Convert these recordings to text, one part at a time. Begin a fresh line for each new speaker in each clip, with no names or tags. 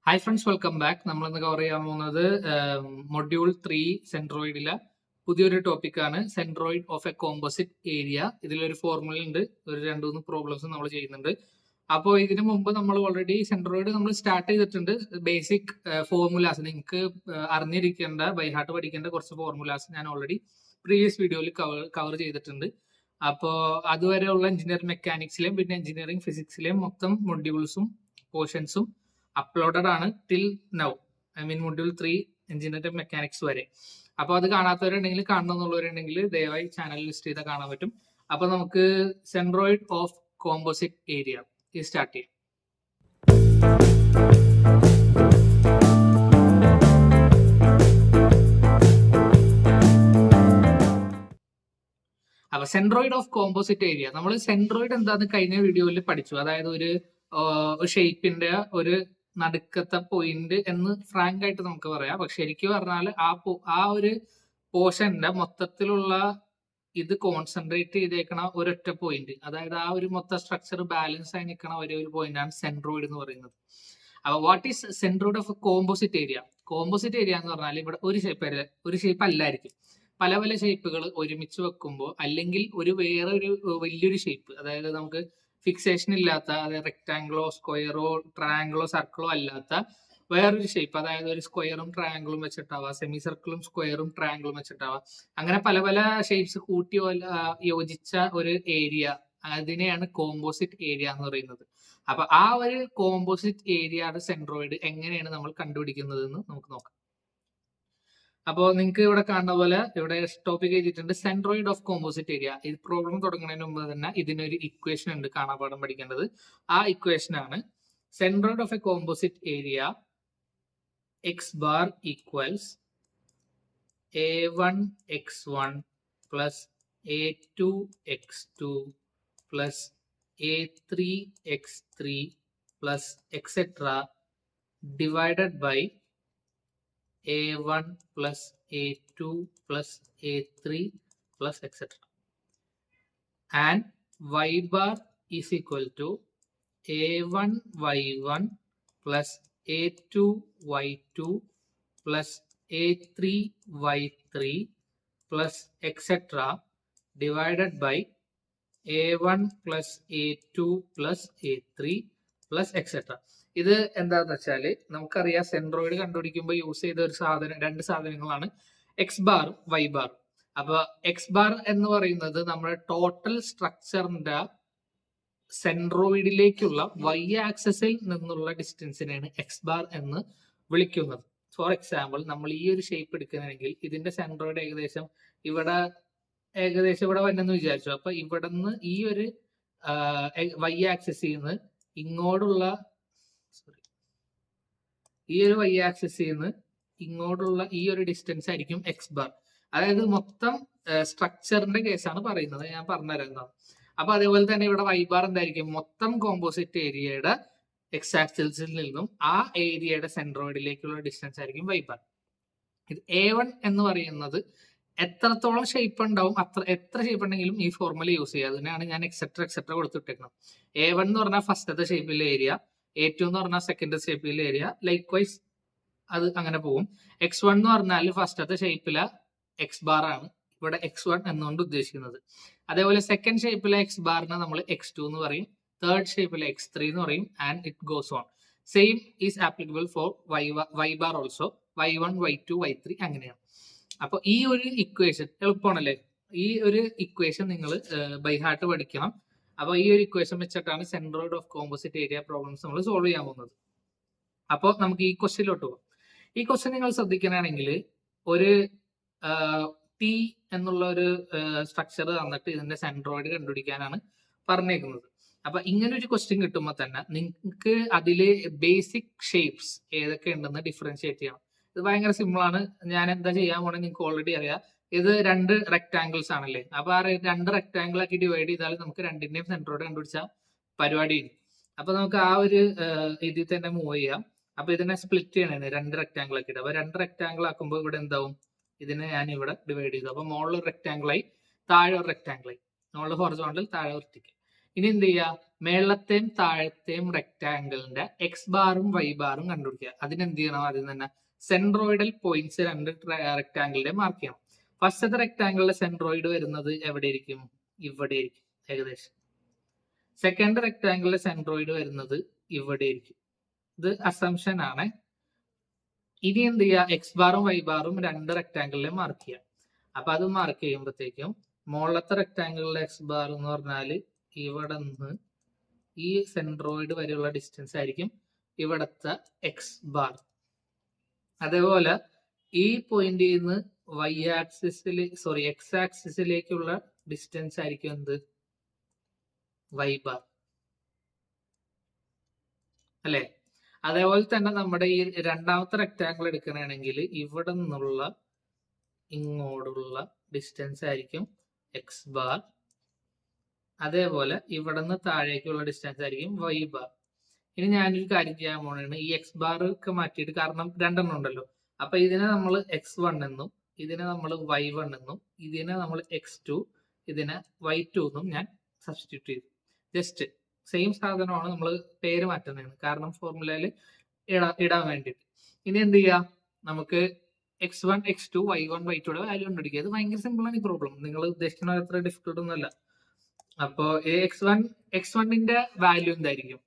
Hi friends, welcome back. നമ്മൾ ഇന്ന് cover ചെയ്യാൻ പോകുന്നത് മൊഡ്യൂൾ 3 സെൻട്രോയിഡിലെ പുതിയൊരു ടോപ്പിക്കാണ് centroid of a composite area. ഇതിലൊരു ഫോർമുല ഉണ്ട്, ഒരു 2-3 പ്രോബ്ലംസ് നമ്മൾ ചെയ്യുന്നുണ്ട്. അപ്പോൾ ഇതിനു മുമ്പ് നമ്മൾ ഓൾറെഡി സെൻട്രോയിഡ് നമ്മൾ സ്റ്റാർട്ട് ചെയ്തിട്ടുണ്ട്. ബേസിക് ഫോർമുലാസ് നിങ്ങൾക്ക് അറിഞ്ഞിരിക്കേണ്ട, ബൈഹാർട്ട് പഠിക്കേണ്ട കുറച്ച് ഫോർമുലാസ് ഞാൻ ഓൾറെഡി പ്രീവിയസ് വീഡിയോയിൽ കവർ ചെയ്തിട്ടുണ്ട്. അപ്പോൾ അതുവരെയുള്ള എഞ്ചിനീയറിംഗ് മെക്കാനിക്സിലെയും പിന്നെ എഞ്ചിനീയറിംഗ് ഫിസിക്സിലെയും മൊത്തം മൊഡ്യൂൾസും പോർഷൻസും അപ്ലോഡഡ് ആണ് till now. Module 3 engineering mechanics വരെ. അപ്പോൾ അത് കാണാത്തവരുണ്ടെങ്കിൽ, കാണണമെന്നുള്ളവരുണ്ടെങ്കിൽ ദയവായി ചാനൽ ലിസ്റ്റ് ചെയ്താൽ കാണാൻ പറ്റും. അപ്പോൾ നമുക്ക് centroid of composite area start ചെയ്യാം. അപ്പൊ സെൻട്രോയിഡ് ഓഫ് കോമ്പോസിറ്റ് ഏരിയ, നമ്മൾ സെൻട്രോയിഡ് എന്താന്ന് കഴിഞ്ഞ വീഡിയോയിൽ പഠിച്ചു. അതായത് ഒരു ഷേപ്പിന്റെ ഒരു നടുക്കത്തെ പോയിന്റ് എന്ന് ഫ്രാങ്ക് ആയിട്ട് നമുക്ക് പറയാം. പക്ഷെ ശരിക്കും പറഞ്ഞാൽ ആ ഒരു പോർഷന്റെ മൊത്തത്തിലുള്ള ഇത് കോൺസെൻട്രേറ്റ് ചെയ്തേക്കണ ഒരൊറ്റ പോയിന്റ്, അതായത് ആ ഒരു മൊത്തം സ്ട്രക്ചർ ബാലൻസ് ആയി നിൽക്കണ ഒരു പോയിന്റ് ആണ് സെൻട്രോയിഡ് എന്ന് പറയുന്നത്. അപ്പൊ what is centroid of composite area? Composite area എന്ന് പറഞ്ഞാൽ ഇവിടെ ഒരു ഷേപ്പ് അല്ലായിരിക്കും. പല പല ഷേപ്പുകൾ ഒരുമിച്ച് വെക്കുമ്പോൾ, അല്ലെങ്കിൽ വേറെ ഒരു വലിയൊരു ഷേപ്പ്, അതായത് നമുക്ക് ഫിക്സേഷൻ ഇല്ലാത്ത, അതായത് റെക്ടാംഗിളോ സ്ക്വയറോ ട്രയാംഗിളോ സർക്കിളോ അല്ലാത്ത വേറൊരു ഷേപ്പ്, അതായത് ഒരു സ്ക്വയറും ട്രയാംഗിളും വെച്ചിട്ടാവാം, സെമി സർക്കിളും സ്ക്വയറും ട്രയാംഗിളും വെച്ചിട്ടാവാം, അങ്ങനെ പല പല ഷേപ്സ് കൂട്ടി യോജിച്ച ഒരു ഏരിയ, അതിനെയാണ് കോമ്പോസിറ്റ് ഏരിയ എന്ന് പറയുന്നത്. അപ്പൊ ആ ഒരു കോമ്പോസിറ്റ് ഏരിയയുടെ സെൻട്രോയിഡ് എങ്ങനെയാണ് നമ്മൾ കണ്ടുപിടിക്കുന്നത് എന്ന് നമുക്ക് നോക്കാം. അപ്പോൾ നിങ്ങൾക്ക് ഇവിടെ കാണുന്ന പോലെ ഇവിടെ ടോപ്പിക് എഴുതിയിട്ടുണ്ട് സെൻട്രോയിഡ് ഓഫ് കോമ്പോസിറ്റ് ഏരിയ. ഇത് പ്രോബ്ലം തുടങ്ങുന്നതിന് മുമ്പ് തന്നെ ഇതിനൊരു ഇക്വേഷൻ ഉണ്ട്, കാണാപാഠം പഠിക്കേണ്ടത്. ആ ഇക്വേഷൻ ആണ് centroid of a composite area X bar equals a1 x1 plus a2 x2 plus a3 x3 plus etcetera divided by a1 plus a2 plus a3 plus etc. And y bar is equal to a1 y1 plus a2 y2 plus a3 y3 plus etc. divided by a1 plus a2 plus a3 plus etc. ഇത് എന്താന്ന് വെച്ചാല് നമുക്കറിയാം, centroid കണ്ടുപിടിക്കുമ്പോൾ use ചെയ്ത ഒരു രണ്ട് സാധനങ്ങളാണ് X ബാറും Y ബാറും. അപ്പൊ X bar എന്ന് പറയുന്നത് നമ്മുടെ ടോട്ടൽ സ്ട്രക്ചറിന്റെ സെൻട്രോയിഡിലേക്കുള്ള വൈ ആക്സസിൽ നിന്നുള്ള ഡിസ്റ്റൻസിനെയാണ് എക്സ് ബാർ എന്ന് വിളിക്കുന്നത്. ഫോർ എക്സാമ്പിൾ, നമ്മൾ ഈ ഒരു ഷേപ്പ് എടുക്കുകയാണെങ്കിൽ ഇതിന്റെ സെൻട്രോയിഡ് ഏകദേശം ഇവിടെ വന്നെന്ന് വിചാരിച്ചു. അപ്പൊ ഇവിടെ നിന്ന് ഈ ഒരു വൈ ആക്സസിൽ നിന്ന് ഇങ്ങോട്ടുള്ള വൈ ആക്സിസിൽ നിന്ന് ഇങ്ങോട്ടുള്ള ഈ ഒരു ഡിസ്റ്റൻസ് ആയിരിക്കും എക്സ് ബാർ. അതായത് മൊത്തം സ്ട്രക്ചറിന്റെ കേസാണ് പറയുന്നത്, ഞാൻ പറഞ്ഞുതരാം. അപ്പൊ അതേപോലെ തന്നെ ഇവിടെ വൈ ബാർ എന്തായിരിക്കും? മൊത്തം കോമ്പോസിറ്റ് ഏരിയയുടെ എക്സ് ആക്സിസിൽ നിന്നും ആ ഏരിയയുടെ സെൻട്രോയിഡിലേക്കുള്ള ഡിസ്റ്റൻസ് ആയിരിക്കും വൈ ബാർ. ഇത് A1 എന്ന് പറയുന്നത് എത്രത്തോളം ഷേപ്പ് ഉണ്ടാവും, എത്ര ഷേപ്പ് ഉണ്ടെങ്കിലും ഈ ഫോർമുല യൂസ് ചെയ്യുക. അതിനാണ് ഞാൻ എക്സെട്ര കൊടുത്തിട്ടേക്കുന്നത്. A1 എന്ന് പറഞ്ഞാൽ ഫസ്റ്റത്തെ ഷേപ്പിലെ ഏരിയ, A2 എന്ന് പറഞ്ഞാൽ സെക്കൻഡ് ഷേപ്പിലെ ഏരിയ, ലൈക്ക് വൈസ് അത് അങ്ങനെ പോകും. x1 എന്ന് പറഞ്ഞാൽ ഫസ്റ്റത്തെ ഷേപ്പിലെ എക്സ് ബാർ ആണ് ഇവിടെ x1 എന്നുകൊണ്ട് ഉദ്ദേശിക്കുന്നത്. അതേപോലെ സെക്കൻഡ് ഷേപ്പിലെ എക്സ് ബാറിനെ നമ്മൾ x2 എന്ന് പറയും, തേർഡ് ഷേപ്പിലെ x3 എന്ന് പറയും, and it goes on. Same is applicable for Y bar also, y1 y2 y3 അങ്ങനെയാണ്. അപ്പൊ ഈ ഒരു ഇക്വേഷൻ എളുപ്പമാണല്ലേ? ഈ ഒരു ഇക്വേഷൻ നിങ്ങൾ ബൈഹാർട്ട് പഠിക്കണം. അപ്പൊ ഈ ഒരു ഇക്വേഷൻ വെച്ചിട്ടാണ് centroid of composite area problems നമ്മൾ സോൾവ് ചെയ്യാൻ പോകുന്നത്. അപ്പോൾ നമുക്ക് ഈ ക്വസ്റ്റ്യനിലോട്ട് പോകാം. ഈ ക്വസ്റ്റ്യൻ നിങ്ങൾ ശ്രദ്ധിക്കുകയാണെങ്കിൽ ഒരു ടി എന്നുള്ള ഒരു സ്ട്രക്ചർ തന്നിട്ട് ഇതിന്റെ സെൻട്രോയിഡ് കണ്ടുപിടിക്കാനാണ് പറഞ്ഞേക്കുന്നത്. അപ്പൊ ഇങ്ങനെ ഒരു ക്വസ്റ്റ്യൻ കിട്ടുമ്പോൾ തന്നെ നിങ്ങൾക്ക് അതില് ബേസിക് ഷേപ്സ് ഏതൊക്കെ ഉണ്ടെന്ന് ഡിഫറൻഷിയേറ്റ് ചെയ്യണം. ഇത് ഭയങ്കര സിമ്പിൾ ആണ്. ഞാൻ എന്താ ചെയ്യാൻ പോണേ നിങ്ങൾക്ക് ഓൾറെഡി അറിയാം. ഇത് രണ്ട് റെക്ടാംഗിൾസ് ആണല്ലേ? അപ്പൊ ആ രണ്ട് റെക്ടാംഗിൾ ആക്കി ഡിവൈഡ് ചെയ്താൽ നമുക്ക് രണ്ടിന്റെയും സെൻട്രോയിഡ് കണ്ടുപിടിച്ച പരിപാടി. അപ്പൊ നമുക്ക് ആ ഒരു ഇതിൽ തന്നെ മൂവ് ചെയ്യാം. അപ്പൊ ഇതിനെ സ്പ്ലിറ്റ് ചെയ്യണേ രണ്ട് റെക്ടാംഗിൾ ആക്കിയിട്ട്. അപ്പൊ രണ്ട് റെക്ടാംഗിൾ ആക്കുമ്പോൾ ഇവിടെ എന്താവും? ഇതിനെ ഞാൻ ഇവിടെ ഡിവൈഡ് ചെയ്തു. അപ്പൊ മുകളിൽ റെക്ടാംഗിൾ ആയി, താഴെ ഒരു റെക്ടാംഗിൾ ആയി. മുകളിൽ ഹൊറിസോണ്ടൽ, താഴെ വെർട്ടിക്കൽ. ഇനി എന്ത് ചെയ്യാ? മേളത്തെയും താഴത്തെയും റെക്ടാങ്കിളിന്റെ എക്സ് ബാറും വൈ ബാറും കണ്ടുപിടിക്കുക. അതിനെന്ത് ചെയ്യണം? ആദ്യം തന്നെ സെൻട്രോയിഡൽ പോയിന്റ്സ് രണ്ട് റെക്ടാങ്കിളിന്റെ മാർക്ക് ചെയ്യണം. ഫസ്റ്റത്തെ റെക്ടാങ്കിളിലെ സെൻട്രോയിഡ് വരുന്നത് എവിടെയായിരിക്കും? ഇവിടെ ആയിരിക്കും ഏകദേശം. സെക്കൻഡ് റെക്ടാങ്കിളിലെ സെൻട്രോയിഡ് വരുന്നത് ഇവിടെ ആയിരിക്കും. ഇത് അസംഷൻ ആണ്. ഇനി എന്ത് ചെയ്യുക? എക്സ് ബാറും വൈ ബാറും രണ്ട് റെക്ടാങ്കിളിലെ മാർക്ക് ചെയ്യാം. അപ്പൊ അത് മാർക്ക് ചെയ്യുമ്പോഴത്തേക്കും മുകളിലത്തെ റെക്ടാങ്കിളിലെ എക്സ് ബാർ എന്ന് പറഞ്ഞാൽ ഇവിടെ നിന്ന് ഈ സെൻട്രോയിഡ് വരെയുള്ള ഡിസ്റ്റൻസ് ആയിരിക്കും ഇവിടത്തെ എക്സ് ബാർ. അതേപോലെ ഈ പോയിന്റിൽ നിന്ന് വൈ ആക്സിസിൽ എക്സ് ആക്സിസിലേക്കുള്ള ഡിസ്റ്റൻസ് ആയിരിക്കും എന്ത്? വൈ ബാർ അല്ലെ? അതേപോലെ തന്നെ നമ്മുടെ ഈ രണ്ടാമത്തെ റെക്ടാങ്കിൾ എടുക്കുകയാണെങ്കിൽ ഇവിടെ നിന്നുള്ള ഇങ്ങോട്ടുള്ള ഡിസ്റ്റൻസ് ആയിരിക്കും എക്സ് ബാർ. അതേപോലെ ഇവിടെ നിന്ന് താഴേക്കുള്ള ഡിസ്റ്റൻസ് ആയിരിക്കും വൈ ബാർ. ഇനി ഞാനൊരു കാര്യം ചെയ്യാൻ പോണാണ്, ഈ എക്സ് ബാർ ഒക്കെ മാറ്റിയിട്ട്, കാരണം രണ്ടെണ്ണം ഉണ്ടല്ലോ, അപ്പൊ ഇതിനെ നമ്മൾ x1 എന്നും ഇതിനെ നമ്മൾ y1 എന്നും ഇതിനെ നമ്മൾ x2 ഇതിനെ y2 എന്നും ഞാൻ സബ്സ്റ്റിറ്റ്യൂട്ട് ചെയ്തു. ജസ്റ്റ് സെയിം സാധനമാണ്, നമ്മൾ പേര് മാറ്റുന്നതാണ് കാരണം ഫോർമുലയിൽ ഇടാൻ വേണ്ടിയിട്ട്. ഇനി എന്ത് ചെയ്യാം? നമുക്ക് x1 x2 y1 y2 value കണ്ടുപിടിക്കുക. ഇത് ഭയങ്കര സിമ്പിൾ ആണ് ഈ പ്രോബ്ലം. നിങ്ങൾ ഉദ്ദേശിക്കുന്ന അത്ര ഡിഫിക്കൽട്ട് ഒന്നുമല്ല. അപ്പോ x1ന്റെ വാല്യൂ എന്തായിരിക്കും?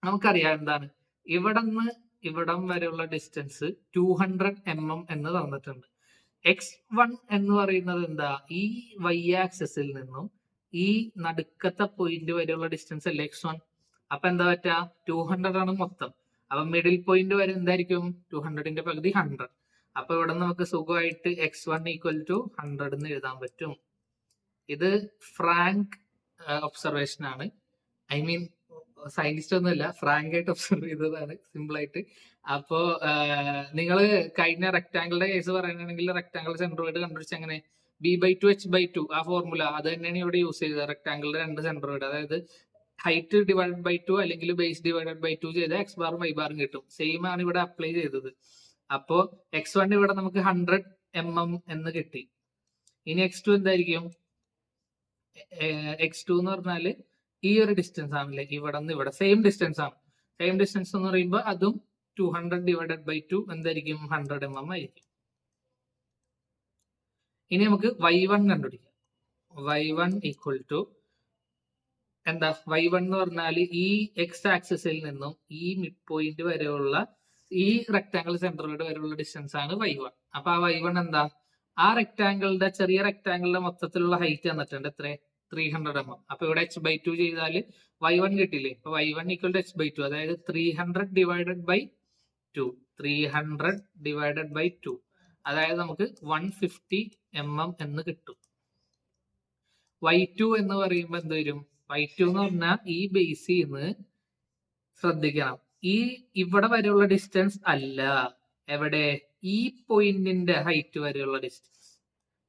നമുക്കറിയാം എന്താണ്, ഇവിടെ നിന്ന് ഇവിടം വരെയുള്ള ഡിസ്റ്റൻസ് 200 mm എന്ന് തന്നിട്ടുണ്ട്. x1 എന്ന് പറയുന്നത് എന്താ? ഈ y ആക്സിസിൽ നിന്നും ഈ നടുക്കത്തെ പോയിന്റ് വരെയുള്ള ഡിസ്റ്റൻസ് അല്ലേ x1. അപ്പൊ എന്താ പറ്റാ? 200 ആണ് മൊത്തം. അപ്പൊ മിഡിൽ പോയിന്റ് വരെ എന്തായിരിക്കും? 200ന്റെ പകുതി 100. അപ്പൊ ഇവിടെ നമുക്ക് സുഖമായിട്ട് x1 = 100 എന്ന് എഴുതാൻ പറ്റും. ഇത് ഫ്രാങ്ക് ഒബ്സർവേഷൻ ആണ്. ഐ മീൻ സയന്റിസ്റ്റ് ഒന്നുമില്ല, ഫ്രാങ്ക് ആയിട്ട് ഒബ്സർവ് ചെയ്തതാണ്, സിമ്പിൾ ആയിട്ട്. അപ്പോ നിങ്ങൾ കഴിഞ്ഞ റെക്ടാങ്കിളുടെ കേസ് പറയുകയാണെങ്കിൽ റെക്ടാങ്കിൾ സെൻട്രോയിഡ് കണ്ടുപിടിച്ച് എങ്ങനെ? b/2 h/2 ആ ഫോർമുല അത് തന്നെയാണ് ഇവിടെ യൂസ് ചെയ്തത്. റെക്ടാങ്കിളിന്റെ രണ്ട് സെൻട്രോയിഡ്, അതായത് ഹൈറ്റ് ഡിവൈഡഡ് ബൈ 2 അല്ലെങ്കിൽ ബേസ് ഡിവൈഡഡ് ബൈ 2 ചെയ്ത എക്സ് ബാറും വൈ ബാറും കിട്ടും. സെയിം ആണ് ഇവിടെ അപ്ലൈ ചെയ്തത്. അപ്പോ x1 ഇവിടെ നമുക്ക് 100 mm എന്ന് കിട്ടി. ഇനി x2 എന്തായിരിക്കും? x2 എന്ന് പറഞ്ഞാല് ഈ ഒരു ഡിസ്റ്റൻസ് ആണല്ലേ, ഇവിടെ നിന്ന് ഇവിടെ സെയിം ഡിസ്റ്റൻസ് ആണ്. സെയിം ഡിസ്റ്റൻസ് എന്ന് പറയുമ്പോൾ അതും 200 ഡിവൈഡഡ് ബൈ 2 എന്തായിരിക്കും? 100 mm ആയിരിക്കും. ഇനി നമുക്ക് y1 കണ്ടുപിടിക്കാം. y1 = എന്താ? y1 എന്ന് പറഞ്ഞാൽ ഈ എക്സ് ആക്സിസിൽ നിന്നും ഈ മിഡ് പോയിന്റ് വരെയുള്ള ഈ റെക്ടാങ്കിൾ സെന്ററോട് വരെയുള്ള ഡിസ്റ്റൻസ് ആണ് y1. അപ്പൊ ആ y1 എന്താ? ആ റെക്ടാങ്കിളിന്റെ ചെറിയ റെക്ടാങ്കിളിന്റെ മൊത്തത്തിലുള്ള ഹൈറ്റ് തന്നിട്ടുണ്ട്. എത്ര? 300 mm. അപ്പൊ ഇവിടെ h/2 ചെയ്താൽ y1 കിട്ടില്ലേ? അപ്പൊ y1 = h/2, അതായത് 300 ഡിവൈഡഡ് ബൈ 2. 300 ഡിവൈഡഡ് ബൈ 2 അതായത് നമുക്ക് 150 mm എന്ന് കിട്ടും. y2 എന്ന് പറയുമ്പോൾ എന്ത് വരും? y2 എന്ന് പറഞ്ഞാൽ ഈ ബേസിൽ നിന്ന് ശ്രദ്ധിക്കണം, ഈ ഇവിടെ വരെയുള്ള ഡിസ്റ്റൻസ് അല്ല, എവിടെ? ഈ പോയിന്റിന്റെ ഹൈറ്റ് വരെയുള്ള ഡിസ്റ്റൻസ്.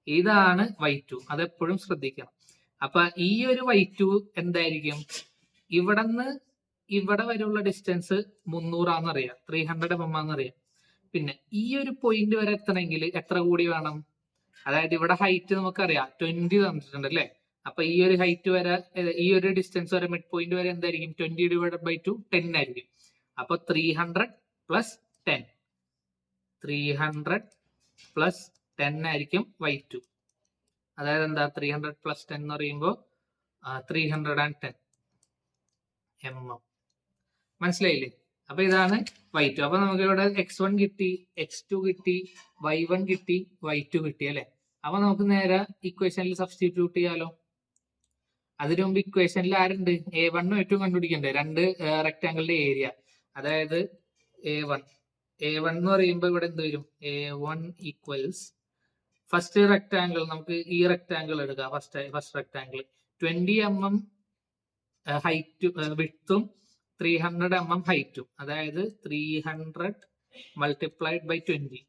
ഇതാണ് y2. അതെപ്പോഴും ശ്രദ്ധിക്കണം. അപ്പൊ ഈ ഒരു y2 എന്തായിരിക്കും? ഇവിടെ നിന്ന് ഇവിടെ വരെയുള്ള ഡിസ്റ്റൻസ് 300 ആണെന്നറിയാം, 300 mm ആണെന്നറിയാം. പിന്നെ ഈ ഒരു പോയിന്റ് വരെ എത്തണമെങ്കിൽ എത്ര കൂടി വേണം? അതായത് ഇവിടെ ഹൈറ്റ് നമുക്കറിയാം 20 തന്നിട്ടുണ്ട് അല്ലേ? അപ്പൊ ഈ ഒരു ഹൈറ്റ് വരെ, ഈ ഒരു ഡിസ്റ്റൻസ് വരെ മിഡ് പോയിന്റ് വരെ എന്തായിരിക്കും? 20 ഡിവൈഡഡ് ബൈ 2 10 ആയിരിക്കും. അപ്പൊ 300 + 10 300 + 10 ആയിരിക്കും y2. അതായത് എന്താ? 300 + 10 എന്ന് പറയുമ്പോൾ 310 mm. മനസ്സിലായില്ലേ? അപ്പൊ ഇതാണ് y2. അപ്പൊ നമുക്ക് ഇവിടെ x1 കിട്ടി, x2 കിട്ടി, y1 കിട്ടി, y2 കിട്ടി അല്ലെ? അപ്പൊ നമുക്ക് നേരെ ഇക്വേഷനിൽ സബ്സ്റ്റിറ്റ്യൂട്ട് ചെയ്യാലോ. അതിനു മുമ്പ് ഇക്വേഷനിൽ ആരുണ്ട്? a1 ഉം a2 കണ്ടുപിടിക്കണ്ടേ? രണ്ട് റെക്ടാങ്കിളിന്റെ ഏരിയ, അതായത് a1 എന്ന് പറയുമ്പോൾ ഇവിടെ എന്ത് വരും? a1 = ഫസ്റ്റ് റെക്ടാങ്കിൾ, നമുക്ക് ഈ റെക്ടാങ്കിൾ എടുക്കാം. ഫസ്റ്റ് റെക്ടാങ്കിൾ 20 mm ഹൈറ്റ് വിഡ്ത്തും 300 mm ഹൈറ്റും, അതായത് 300 × 20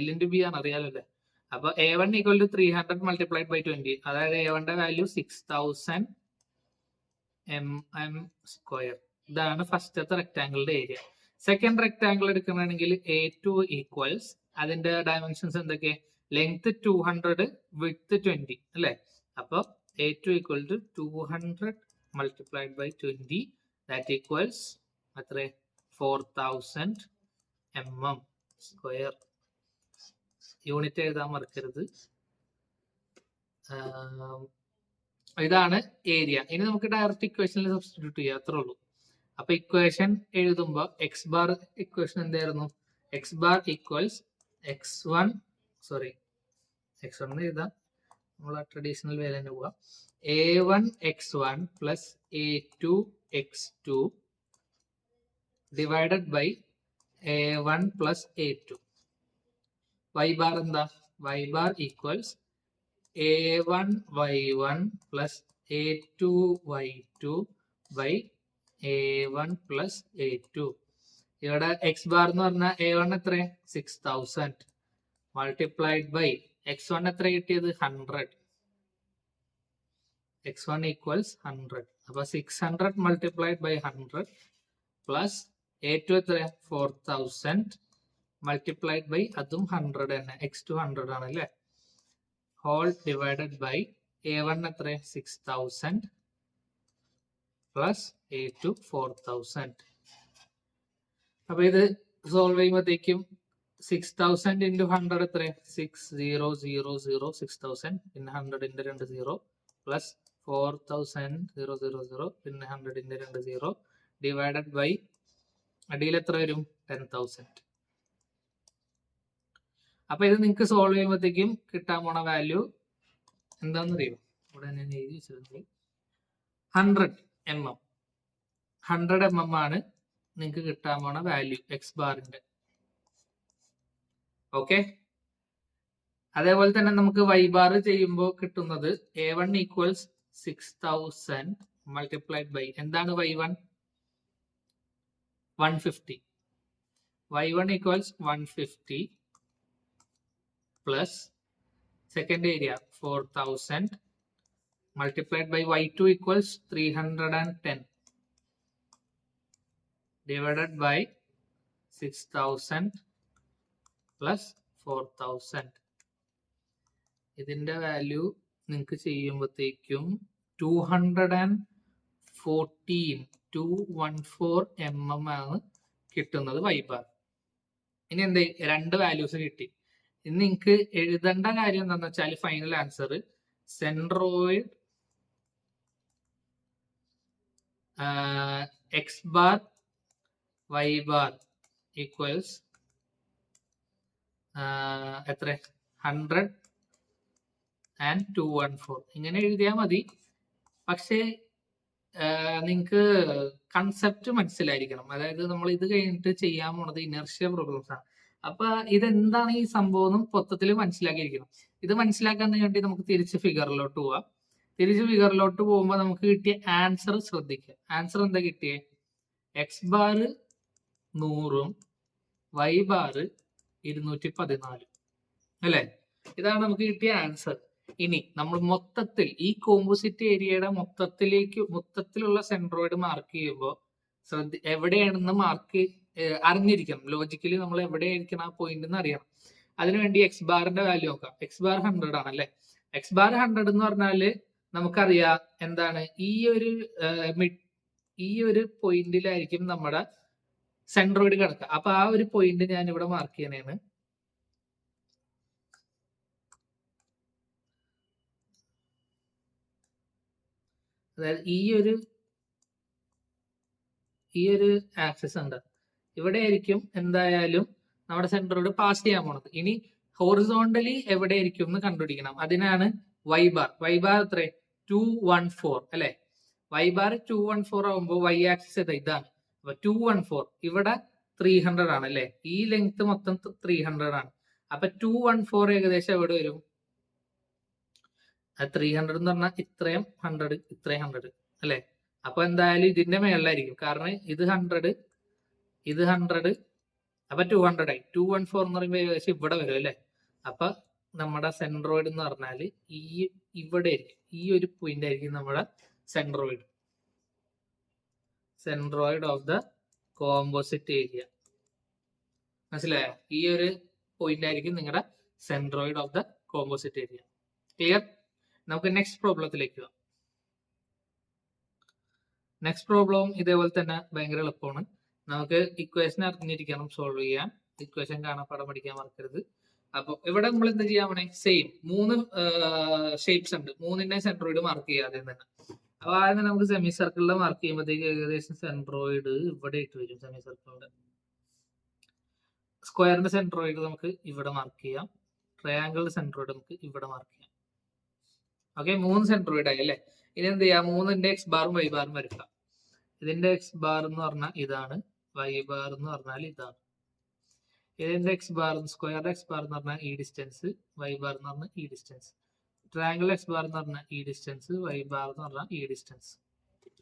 L × B ആണ്, അറിയാലോ അല്ലേ? അപ്പൊ a1 = 300 × 20, അതായത് a1ന്റെ വാല്യൂ 6000 mm². ഇതാണ് ഫസ്റ്റത്തെ റെക്ടാങ്കിളിന്റെ ഏരിയ. സെക്കൻഡ് റെക്ടാങ്കിൾ എടുക്കുകയാണെങ്കിൽ a2 = അതിന്റെ ഡയമെൻഷൻസ് എന്തൊക്കെ? ലെങ്ത് 200, വിഡ്ത്ത് 20 അല്ലെ? അപ്പൊ a2 = 200 multiplied by 20 that equals എത്ര 4000 mm സ്ക്വയർ. യൂണിറ്റ് എഴുതാൻ മറക്കരുത്. ഇതാണ് ഏരിയ. ഇനി നമുക്ക് ഡയറക്റ്റ് ഇക്വേഷനിൽ സബ്സ്റ്റിറ്റ്യൂട്ട് ചെയ്യാം, അത്രേ ഉള്ളൂ. അപ്പൊ ഇക്വേഷൻ എഴുതുമ്പോൾ എക്സ് ബാർ ഇക്വേഷൻ എന്തായിരുന്നു? എക്സ് ബാർ ഈക്വൽസ് x1 എഴുതാം, നമ്മൾ ട്രഡീഷണൽ വേല തന്നെ പോവാം. a1 x1 plus a2 x2 divided by a1 plus a2. y bar എന്താ? y bar equals a1 y1 plus a2 y2 by a1 plus a2. ഇവിടെ X bar എന്ന് പറഞ്ഞാൽ a1 എത്ര 6000 മൾട്ടിപ്ലൈഡ് ബൈ x1 എത്ര കിട്ടിയത് 100. x1 equals 100. അപ്പൊ 600 multiplied by 100 plus a2 എത്ര 4000 multiplied by അതും 100 തന്നെ, x2 100 ആണ് അല്ലേ, ഹോൾ ഡിവൈഡഡ് ബൈ a1 എത്ര 6000 പ്ലസ് a2 4000. അപ്പൊ ഇത് സോൾവ് ചെയ്യുമ്പോഴത്തേക്കും 6000 into 100 എത്ര 6000 6000 പിന്നെ 100 into 2 0 പ്ലസ് 4000 പിന്നെ 100 into 2 0 ഡിവൈഡഡ് ബൈ അടിയിൽ എത്ര വരും 10,000. അപ്പൊ ഇത് നിങ്ങൾക്ക് സോൾവ് ചെയ്യുമ്പോഴത്തേക്കും കിട്ടാൻ പോണ വാല്യൂ എന്താണെന്ന് അറിയോ? ഇവിടെ ഞാൻ എഴുതി വെച്ചിട്ടുണ്ട് 100 mm. 100 mm ആണ് നിങ്ങൾക്ക് കിട്ടാൻ പോണ വാല്യൂ എക്സ് ബാറിന്റെ. ഓക്കെ, അതേപോലെ തന്നെ നമുക്ക് വൈ ബാർ ചെയ്യുമ്പോൾ കിട്ടുന്നത് a1 ഈക്വൽസ് 6000 മൾട്ടിപ്ലൈഡ് ബൈ എന്താണ് y1 150. y1 equals 150 plus second area 4000 multiplied by y2 equals 310 divided by 6000 plus 4000. ഇതിന്റെ വാല്യൂ നിങ്ങൾക്ക് ചെയ്യുമ്പോഴത്തേക്കും 214 mm ആണ് കിട്ടുന്നത് y ബാർ. ഇനി എന്ത് രണ്ട് വാല്യൂസ് കിട്ടി. ഇനി നിങ്ങൾക്ക് എഴുതേണ്ട കാര്യം എന്താണെന്ന് വെച്ചാൽ final answer centroid x bar y bar equals എത്ര 100 and 214 ഇങ്ങനെ എഴുതിയാൽ മതി. പക്ഷേ നിങ്ങൾക്ക് കൺസെപ്റ്റ് മനസ്സിലായിരിക്കണം. അതായത് നമ്മൾ ഇത് കഴിഞ്ഞിട്ട് ചെയ്യാൻ പോണത് ഇനർഷ്യ പ്രോബ്ലംസ് ആണ്. അപ്പൊ ഇതെന്താണ് ഈ സംഭവം മൊത്തത്തിൽ മനസ്സിലാക്കിയിരിക്കണം. ഇത് മനസ്സിലാക്കാൻ വേണ്ടി നമുക്ക് തിരിച്ച് ഫിഗറിലോട്ട് പോവാം. തിരിച്ച് ഫിഗറിലോട്ട് പോകുമ്പോൾ നമുക്ക് കിട്ടിയ ആൻസർ ശ്രദ്ധിക്കുക. ആൻസർ എന്താ കിട്ടിയേ? എക്സ് ബാർ 100 വൈ ബാർ 214 അല്ലെ? ഇതാണ് നമുക്ക് കിട്ടിയ ആൻസർ. ഇനി നമ്മൾ മൊത്തത്തിൽ ഈ കോമ്പോസിറ്റ് ഏരിയയുടെ മൊത്തത്തിലുള്ള സെൻട്രോയിഡ് മാർക്ക് ചെയ്യുമ്പോൾ എവിടെയാണെന്ന് മാർക്ക് അറിഞ്ഞിരിക്കണം. ലോജിക്കലി നമ്മൾ എവിടെയായിരിക്കണം ആ പോയിന്റ് എന്ന് അറിയണം. അതിനുവേണ്ടി എക്സ് ബാറിന്റെ വാല്യൂ നോക്കാം. എക്സ് ബാർ 100 ആണല്ലേ. എക്സ് ബാർ 100 എന്ന് പറഞ്ഞാല് നമുക്കറിയാം എന്താണ്, ഈ ഒരു പോയിന്റിലായിരിക്കും നമ്മുടെ സെൻട്രോയിഡ് കിടക്കുക. അപ്പൊ ആ ഒരു പോയിന്റ് ഞാൻ ഇവിടെ മാർക്ക് ചെയ്യണേണ്. അതായത് ഈ ഒരു ആക്സിസ് ഉണ്ട്, ഇവിടെ ആയിരിക്കും എന്തായാലും നമ്മുടെ സെൻട്രോയിഡ് പാസ് ചെയ്യാൻ പോണത്. ഇനി ഹോറിസോണ്ടലി എവിടെ ആയിരിക്കും എന്ന് കണ്ടുപിടിക്കണം. അതിനാണ് വൈ ബാർ. വൈ ബാർ എത്ര 214 അല്ലെ? വൈ ബാർ 214 ആകുമ്പോൾ വൈ ആക്സിസ് ഇതാണ്. അപ്പൊ 214 ഇവിടെ 300 ആണ് അല്ലെ? ഈ ലെങ്ത് മൊത്തം 300 ആണ്. അപ്പൊ 214 ഏകദേശം എവിടെ വരും? 300 എന്ന് പറഞ്ഞാൽ ഇത്രയും 100 ഇത്രയും 100 അല്ലെ? അപ്പൊ എന്തായാലും ഇതിന്റെ മേളിലായിരിക്കും. കാരണം ഇത് 100 ഇത് 100 അപ്പൊ 200 ആയി. 214 എന്ന് പറയുമ്പോൾ ഏകദേശം ഇവിടെ വരും അല്ലെ? അപ്പൊ നമ്മുടെ സെൻട്രോയിഡ് എന്ന് പറഞ്ഞാല് ഇവിടെ ആയിരിക്കും. ഈ ഒരു പോയിന്റ് ആയിരിക്കും നമ്മുടെ centroid of the composite area. മനസ്സിലായോ? ഈ ഒരു പോയിന്റ് ആയിരിക്കും നിങ്ങളുടെ centroid of the composite area. Clear? നമുക്ക് നെക്സ്റ്റ് പ്രോബ്ലത്തിലേക്ക് പോകാം. നെക്സ്റ്റ് പ്രോബ്ലം ഇതേപോലെ തന്നെ ഭയങ്കര എളുപ്പമാണ്. നമുക്ക് ഇക്വേഷൻ അറിഞ്ഞിരിക്കണം സോൾവ് ചെയ്യാൻ. ഇക്വേഷൻ കാണാപ്പാടം പഠിക്കാൻ മറക്കരുത്. അപ്പൊ ഇവിടെ നമ്മൾ എന്താ ചെയ്യാൻ പോണേ, സെയിം 3 ഷേപ്സ് ഉണ്ട്, 3ന്റെ സെൻട്രോയിഡ് മാർക്ക് ചെയ്യാതെ തന്നെ. അപ്പൊ ആദ്യം നമുക്ക് സെമി സർക്കിളിൽ മാർക്ക് ചെയ്യുമ്പോഴത്തേക്ക് ഏകദേശം സെൻട്രോയിഡ് ഇവിടെ ഇട്ട് വരും. സെമി സർക്കിളിന്റെ സ്ക്വയറിന്റെ സെൻട്രോയിഡ് നമുക്ക് ഇവിടെ മാർക്ക് ചെയ്യാം. ട്രയാങ്കിളിന്റെ സെൻട്രോയിഡ് നമുക്ക് ഇവിടെ മാർക്ക് ചെയ്യാം. ഓക്കെ, 3 സെൻട്രോയിഡ് ആയി അല്ലേ. ഇനി എന്ത് ചെയ്യാം, 3ന്റെ എക്സ് ബാറും വൈ ബാറും വരയ്ക്കാം. ഇതിന്റെ എക്സ് ബാർ എന്ന് പറഞ്ഞാൽ ഇതാണ്, വൈ ബാർ എന്ന് പറഞ്ഞാൽ ഇതാണ്. ഇതിന്റെ എക്സ് ബാർ സ്ക്വയറിന്റെ എക്സ് ബാർ എന്ന് പറഞ്ഞാൽ ഈ ഡിസ്റ്റൻസ്, വൈ ബാർ എന്ന് പറഞ്ഞാൽ ഈ ഡിസ്റ്റൻസ്. ട്രയാങ്കിൾ എക്സ് ബാർ എന്ന് പറഞ്ഞാൽ ഈ ഡിസ്റ്റൻസ്, വൈ ബാർ എന്ന് പറഞ്ഞാൽ ഈ ഡിസ്റ്റൻസ്.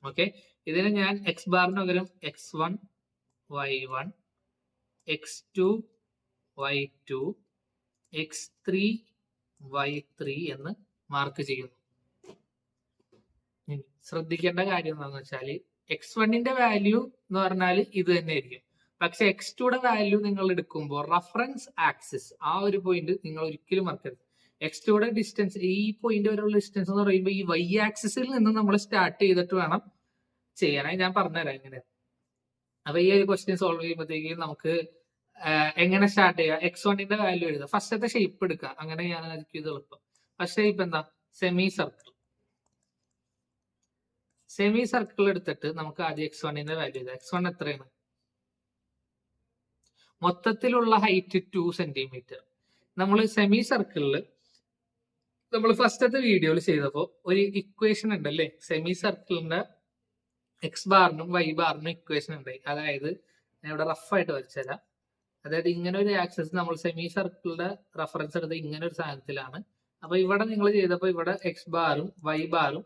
ഓക്കെ, ഇതിന് ഞാൻ എക്സ് ബാറിന് പകരം x1 y1 x2 y2 x3 y3 എന്ന് മാർക്ക് ചെയ്യുന്നു. ശ്രദ്ധിക്കേണ്ട കാര്യം എന്താണെന്ന് വെച്ചാൽ x1ന്റെ വാല്യൂ എന്ന് പറഞ്ഞാൽ ഇത് തന്നെ ആയിരിക്കും. പക്ഷെ x2യുടെ വാല്യൂ നിങ്ങൾ എടുക്കുമ്പോൾ റഫറൻസ് ആക്സിസ് ആ ഒരു പോയിന്റ് നിങ്ങൾ ഒരിക്കലും മറക്കരുത്. x2യുടെ ഡിസ്റ്റൻസ്, ഈ പോയിന്റ് വരെയുള്ള ഡിസ്റ്റൻസ് എന്ന് പറയുമ്പോൾ ഈ y ആക്സിസിൽ നിന്ന് നമ്മൾ സ്റ്റാർട്ട് ചെയ്തിട്ട് വേണം ചെയ്യാനായി. ഞാൻ പറഞ്ഞുതരാം എങ്ങനെയാണ്. അപ്പൊ ഈ ഒരു ക്വസ്റ്റ്യൻ സോൾവ് ചെയ്യുമ്പോഴത്തേക്ക് നമുക്ക് എങ്ങനെ സ്റ്റാർട്ട് ചെയ്യാം, x1ന്റെ വാല്യൂ എഴുതാം. ഫസ്റ്റത്തെ ഷേപ്പ് എടുക്കാം, അങ്ങനെ ഞാൻ ഇത് എളുപ്പം. ഫസ്റ്റ് ഷേപ്പ് എന്താ, സെമി സർക്കിൾ. സെമി സർക്കിൾ എടുത്തിട്ട് നമുക്ക് ആദ്യം x1ന്റെ വാല്യൂ എഴുതാം. x1 എത്രയാണ്, മൊത്തത്തിലുള്ള ഹൈറ്റ് 2 സെന്റിമീറ്റർ. നമ്മൾ സെമി സർക്കിളിൽ നമ്മൾ ഫസ്റ്റത്തെ വീഡിയോയിൽ ചെയ്തപ്പോൾ ഒരു ഇക്വേഷൻ ഉണ്ടല്ലേ, സെമി സർക്കിളിന്റെ എക്സ് ബാറിനും വൈ ബാറിനും ഇക്വേഷൻ ഉണ്ടായി. അതായത് ഞാൻ ഇവിടെ റഫായിട്ട് വരച്ചുതരാം. അതായത് ഇങ്ങനെ ഒരു ആക്സസ് നമ്മൾ സെമി സർക്കിളിന്റെ റെഫറൻസ് എടുത്ത് ഇങ്ങനെ ഒരു സാധനത്തിലാണ്. അപ്പൊ ഇവിടെ നിങ്ങൾ ചെയ്തപ്പോൾ ഇവിടെ എക്സ് ബാറും വൈ ബാറും